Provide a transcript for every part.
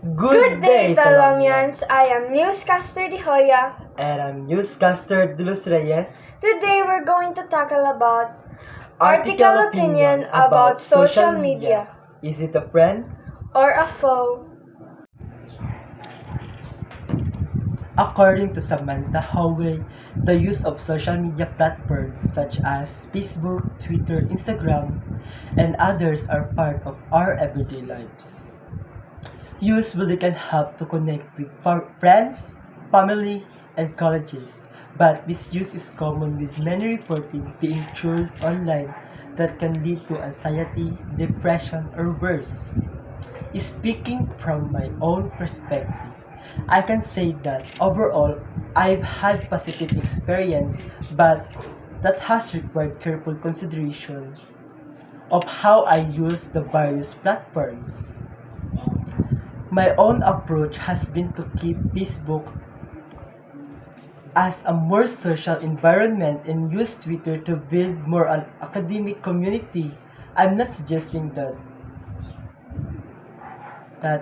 Good day, Talomians! I am Newscaster Di Hoya. And I'm Newscaster Dulus Reyes. Today we're going to tackle about Article opinion about social media. Is it a friend? or a foe. According to Samantha Howey, the use of social media platforms such as Facebook, Twitter, Instagram, and others are part of our everyday lives. Use really can help to connect with friends, family, and colleges, but misuse is common with many reporting being trolled online that can lead to anxiety, depression, or worse. Speaking from my own perspective, I can say that overall, I've had positive experience, but that has required careful consideration of how I use the various platforms. My own approach has been to keep Facebook as a more social environment and use Twitter to build more an academic community. I'm not suggesting that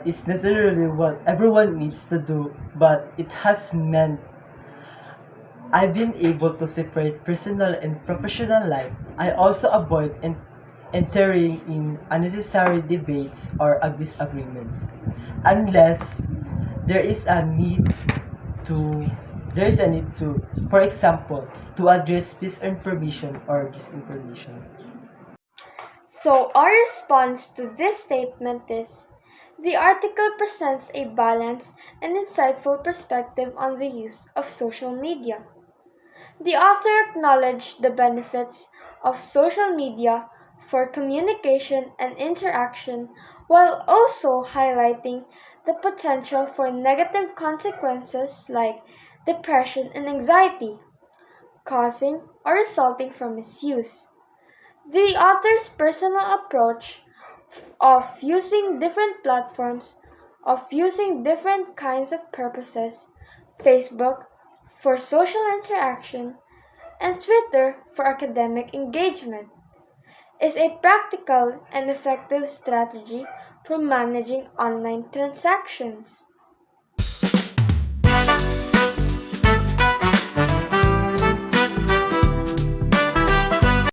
it's necessarily what everyone needs to do, but it has meant I've been able to separate personal and professional life. I also avoid entering in unnecessary debates or disagreements unless there is a need to for example, to address misinformation or disinformation. So our response to this statement is, the article presents a balanced and insightful perspective on the use of social media. The author acknowledged the benefits of social media for communication and interaction while also highlighting the potential for negative consequences like depression and anxiety, causing or resulting from misuse. The author's personal approach of using different platforms, of using different kinds of purposes, Facebook for social interaction, and Twitter for academic engagement, is a practical and effective strategy for managing online transactions.